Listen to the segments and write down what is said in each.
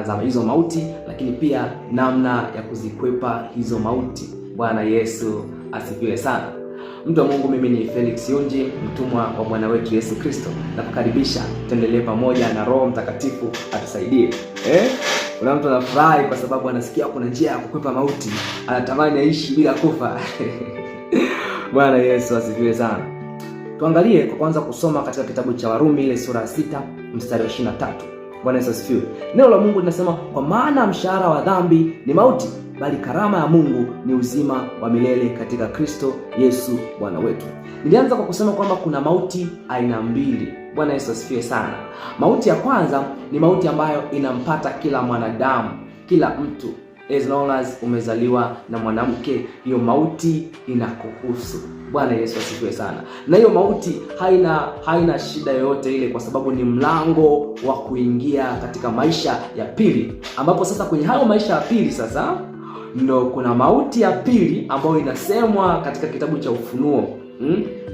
za hizo mauti, lakini pia namna ya kuzikwepa hizo mauti. Bwana Yesu asifiwe sana. Mtu wa Mungu, mimi ni Felix Yunji, mtumwa wa Bwana wetu Yesu Kristo. Nakukaribisha tuendelee pamoja na Roho Mtakatifu atusaidie. Kuna mtu anafurahi kwa sababu anasikia kuna njia ya kukwepa mauti, anatamani aishi bila kufa. Bwana Yesu asifiwe sana. Tuangalie kwa kwanza kusoma katika kitabu cha Warumi ile sura 6 mstari wa 23. Bwana Yesu asifiwe. Neno la Mungu linasema, kwa maana mshahara wa dhambi ni mauti, bali karama ya Mungu ni uzima wa milele katika Kristo Yesu Bwana wetu. Nilianza kwa kusema kwamba kuna mauti aina mbili. Bwana Yesu asifiwe sana. Mauti ya kwanza ni mauti ambayo inampata kila mwanadamu, kila mtu. As long as umezaliwa na mwanamke, hiyo mauti inakuhusu. Bwana Yesu asifiwe sana. Na hiyo mauti haina shida yoyote ile, kwa sababu ni mlango wa kuingia katika maisha ya pili, ambapo sasa kwenye hayo maisha ya pili sasa ndo kuna mauti ya pili ambayo inasemwa katika kitabu cha Ufunuo.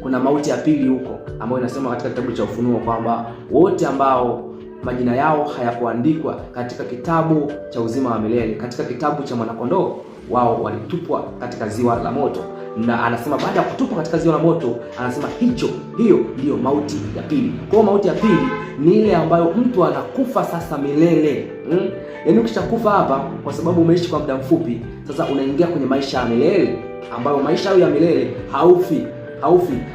Kuna mauti ya pili huko ambayo inasemwa katika kitabu cha Ufunuo kwamba wote ambao majina yao hayakuandikwa katika kitabu cha uzima wa milele, katika kitabu cha mwanakondoo, wao walitupwa katika ziwa la moto. Na anasema baada ya kutupwa katika ziwa la moto, anasema hiyo ndiyo mauti ya pili. Kwa mauti ya pili ni ile ambayo mtu anakufa sasa milele. Yaani ukishakufa hapa, kwa sababu umeishi kwa muda mfupi, sasa unaingia kwenye maisha ya milele, ambayo maisha hayo ya milele haufi.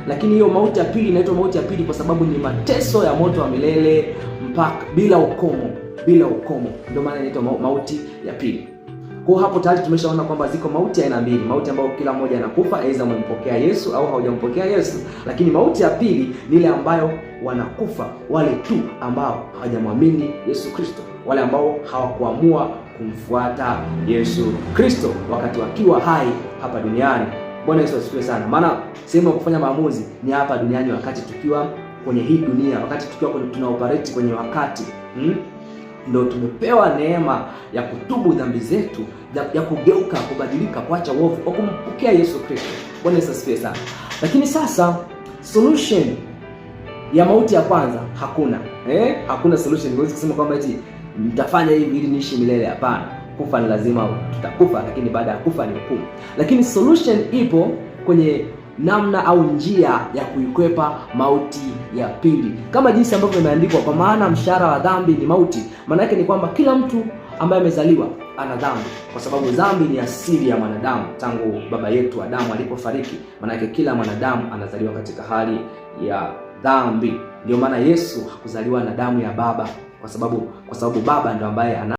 Lakini hiyo mauti ya pili inaitwa mauti ya pili kwa sababu ni mateso ya moto wa milele mpaka bila ukomo. Ndio maana inaitwa mauti ya pili. Kwa hapo tayari tumeshaona kwamba ziko mauti aina mbili. Mauti ambayo kila mmoja anakufa, aidha umempokea Yesu au haujampokea Yesu. Lakini mauti ya pili ni ile ambayo wanakufa wale tu ambao hawajamwamini Yesu Kristo, wale ambao hawakuamua kumfuata Yesu Kristo wakati wakiwa hai hapa duniani. Bwana Yesu asifiwe sana. Maana sehemu ya kufanya maamuzi ni hapa duniani, wakati tukiwa kwenye hii dunia, wakati tukiwa tuna operate kwenye wakati ndio tumepewa neema ya kutubu dhambi zetu, ya kugeuka, kubadilika, kuacha uovu kwa kumpokea Yesu Kristo. Bwana Yesu asifiwe sana. Lakini sasa solution ya mauti ya kwanza hakuna. Hakuna solution. Huwezi kusema kwamba eti nitafanya hivi ili niishi milele. Hapana. Kufa ni lazima, tutakufa, lakini baada ya kufa ni hukumu. Lakini solution ipo kwenye namna au njia ya kuikwepa mauti ya pili, kama jinsi ambavyo imeandikwa, kwa maana mshahara wa dhambi ni mauti. Maana yake ni kwamba kila mtu ambaye amezaliwa ana dhambi, kwa sababu dhambi ni asili ya mwanadamu tangu baba yetu Adamu alipofariki. Maana yake kila mwanadamu anazaliwa katika hali ya dhambi. Ndio maana Yesu hakuzaliwa na damu ya baba, kwa sababu baba ndio ambaye